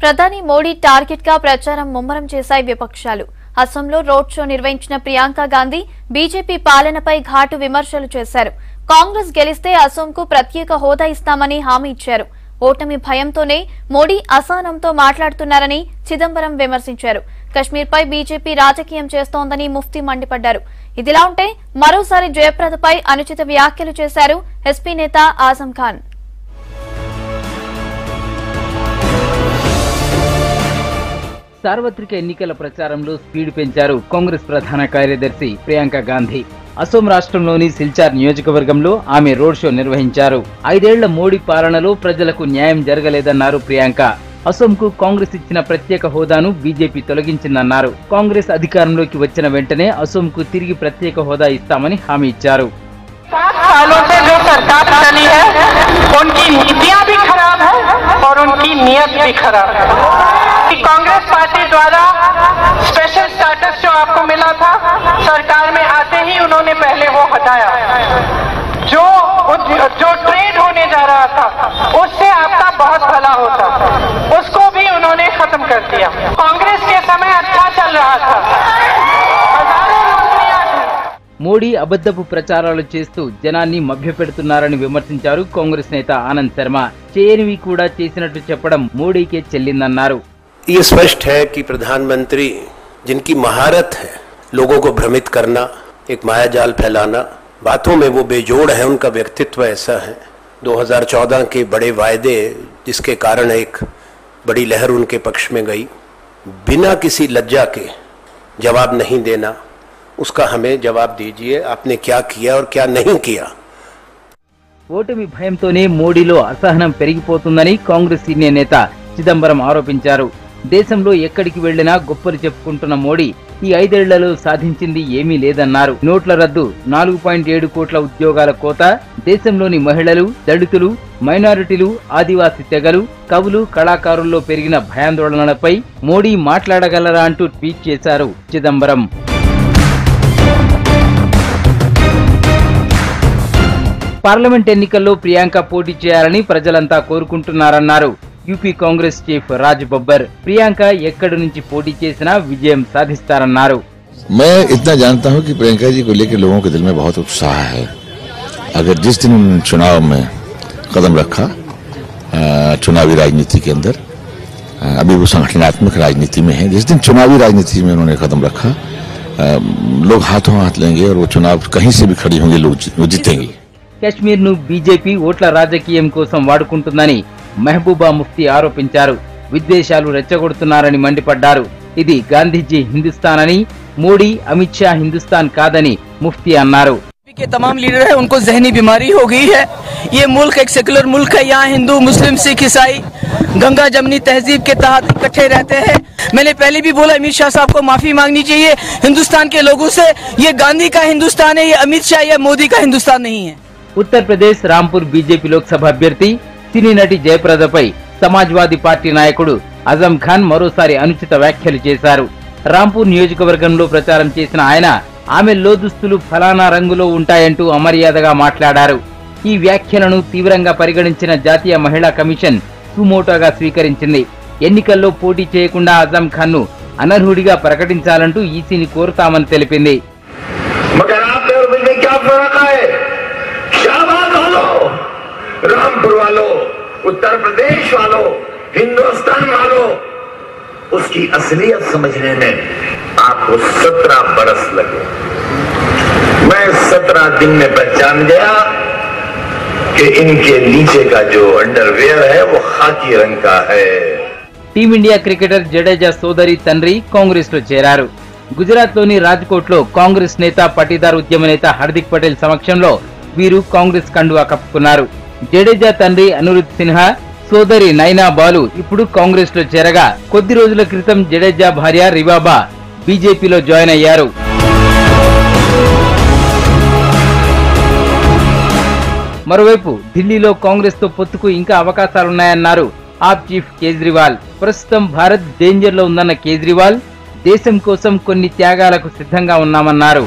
ప్రధాని మోడీ టార్గెట్ గా ప్రచారం ముమ్మరం చేశాయి విపక్షాలు. అసోంలో రోడ్ షో నిర్వహించిన ప్రియాంక గాంధీ బీజేపీ పాలనపై ఘాటు విమర్శలు చేశారు. కాంగ్రెస్ గెలిస్తే అసోంకు ప్రత్యేక హోదా ఇస్తామని హామీ ఇచ్చారు. ఓటమి భయంతోనే మోడీ అసహనంతో మాట్లాడుతున్నారని చిదంబరం విమర్శించారు. కశ్మీర్పై బీజేపీ రాజకీయం చేస్తోందని ముఫ్తీ మండిపడ్డారు. ఇదిలా ఉంటే మరోసారి జయప్రదపై అనుచిత వ్యాఖ్యలు చేశారు ఎస్పీ నేత ఆజం ఖాన్. సార్వత్రిక ఎన్నికల ప్రచారంలో స్పీడ్ పెంచారు కాంగ్రెస్ ప్రధాన కార్యదర్శి ప్రియాంక గాంధీ. అసోం రాష్ట్రంలోని సిల్చార్ నియోజకవర్గంలో ఆమె రోడ్ షో నిర్వహించారు. 5 ఏళ్ల మోడీ పాలనలో ప్రజలకు న్యాయం జరగలేదన్నారు ప్రియాంక. అసోంకు కాంగ్రెస్ ఇచ్చిన ప్రత్యేక హోదాను బీజేపీ తొలగించిందన్నారు. కాంగ్రెస్ అధికారంలోకి వచ్చిన వెంటనే అసోంకు తిరిగి ప్రత్యేక హోదా ఇస్తామని హామీ ఇచ్చారు. कांग्रेस पार्टी द्वारा स्पेशल स्टेटस जो आपको मिला था, सरकार में आते ही उन्होंने पहले वो हटाया। जो ट्रेड होने जा रहा था उससे आपका बहुत भला होता, उसको भी उन्होंने खत्म कर दिया। कांग्रेस के समय अच्छा चल रहा था। మోడీ అబద్ధపు ప్రచారాలు చేస్తూ జనాన్ని మభ్యపెడుతున్నారని విమర్శించారు కాంగ్రెస్ నేత ఆనంద్ శర్మ. చేయనివి కూడా చేసినట్టు చెప్పడం మోడీకే చెల్లిందన్నారు. ये स्पष्ट है कि प्रधानमंत्री जिनकी महारत है लोगों को भ्रमित करना, एक मायाजाल फैलाना, बातों में वो बेजोड़ है, उनका व्यक्तित्व ऐसा है। 2014 के बड़े वायदे जिसके कारण एक बड़ी लहर उनके पक्ष में गई, बिना किसी लज्जा के जवाब नहीं देना, उसका हमें जवाब दीजिए, आपने क्या किया और क्या नहीं किया। ఓటమి భయంతోనే మోడీలో అసహనం పెరిగిపోతుందని కాంగ్రెస్ సీనియర్ నేత చిదంబరం ఆరోపించారు. దేశంలో ఎక్కడికి వెళ్లినా గొప్పలు చెప్పుకుంటున్న మోడీ ఈ 5 ఏళ్లలో సాధించింది ఏమీ లేదన్నారు. నోట్ల రద్దు, 4.7 కోట్ల ఉద్యోగాల కోత, దేశంలోని మహిళలు, దళితులు, మైనారిటీలు, ఆదివాసీ తెగలు, కవులు, కళాకారుల్లో పెరిగిన భయాందోళనలపై మోడీ మాట్లాడగలరా అంటూ ట్వీట్ చేశారు చిదంబరం. పార్లమెంట్ ఎన్నికల్లో ప్రియాంక పోటీ చేయాలని ప్రజలంతా కోరుకుంటున్నారన్నారు యూపీ కాంగ్రెస్ చీఫ్ రాజ్ బబ్బర్. ప్రియాంక ఎక్కడి నుంచి పోటీ చేసినా విజయం సాధిస్తారన్నారు. मैं इतना जानता हूं कि प्रियंका जी को लेकर लोगों के दिल में बहुत उत्साह है. अगर जिस दिन चुनाव में कदम रखा, चुनावी राजनीति के अंदर, अभी वो संगठनात्मक राजनीति में है, जिस दिन चुनावी राजनीति में उन्होंने कदम रखा, लोग हाथों हाथ लेंगे और वो चुनाव कहीं से भी खड़ी होंगे, लोग जीतेंगे. కశ్మీర్ ను బీజేపీ ఓట్ల రాజకీయం కోసం వాడుకుంటుందని మెహబూబా ముఫ్తీ ఆరోపించారు. విద్వేషాలు రెచ్చగొడుతున్నారని మండిపడ్డారు. ఇది గాంధీజీ హిందుస్థాన్ అని, మోడీ, అమిత్ షా హిందుస్థాన్ కాదని ముఫ్తీ అన్నారు. के तमाम लीडर है उनको जहनी बीमारी हो गई है. ये मुल्क एक सेकुलर मुल्क है. यहाँ हिंदू, मुस्लिम, सिख, ईसाई गंगा जमनी तहजीब के तहत इकट्ठे रहते हैं. मैंने पहले भी बोला अमित शाह साहब को माफी मांगनी चाहिए हिंदुस्तान के लोगों से. ये गांधी का हिंदुस्तान है, ये अमित शाह या मोदी का हिंदुस्तान नहीं है. ఉత్తరప్రదేశ్ రాంపూర్ బీజేపీ లోక్సభ అభ్యర్థి సినీ నటి జయప్రదపై సమాజ్వాదీ పార్టీ నాయకుడు ఆజం ఖాన్ మరోసారి అనుచిత వ్యాఖ్యలు చేశారు. రాంపూర్ నియోజకవర్గంలో ప్రచారం చేసిన ఆయన ఆమె లోదుస్తులు ఫలానా రంగులో ఉంటాయంటూ అమర్యాదగా మాట్లాడారు. ఈ వ్యాఖ్యలను తీవ్రంగా పరిగణించిన జాతీయ మహిళా కమిషన్ సుమోటోగా స్వీకరించింది. ఎన్నికల్లో పోటీ చేయకుండా ఆజం ఖాన్ ను అనర్హుడిగా ప్రకటించాలంటూ ఈసీని కోరుతామని తెలిపింది. रामपुर वालों, उत्तर प्रदेश वालों, हिंदुस्तान वालों, उसकी असलियत समझने में आपको 17 बरस लगे. मैं 17 दिन में पहचान गया कि इनके नीचे का जो अंडरवेयर है वो खाकी रंग का है. టీమిండియా క్రికెటర్ జడేజా సోదరి తండ్రి కాంగ్రెస్ లో చేరారు. గుజరాత్ లోని రాజ్కోట్ లో కాంగ్రెస్ నేత పటీదార్ ఉద్యమ నేత హార్దిక్ పటేల్ సమక్షంలో వీరు కాంగ్రెస్ కండువా కప్పుకున్నారు. జడేజా తండ్రి అనిరుద్ సిన్హా, సోదరి నైనా బాలు ఇప్పుడు కాంగ్రెస్ లో చేరగా కొద్ది రోజుల క్రితం జడేజా భార్య రివాబా బీజేపీలో జాయిన్ అయ్యారు. మరోవైపు ఢిల్లీలో కాంగ్రెస్ తో పొత్తుకు ఇంకా అవకాశాలున్నాయన్నారు ఆప్ చీఫ్ కేజ్రీవాల్. ప్రస్తుతం భారత్ డేంజర్ లో ఉందన్న కేజ్రీవాల్ దేశం కోసం కొన్ని త్యాగాలకు సిద్ధంగా ఉన్నామన్నారు.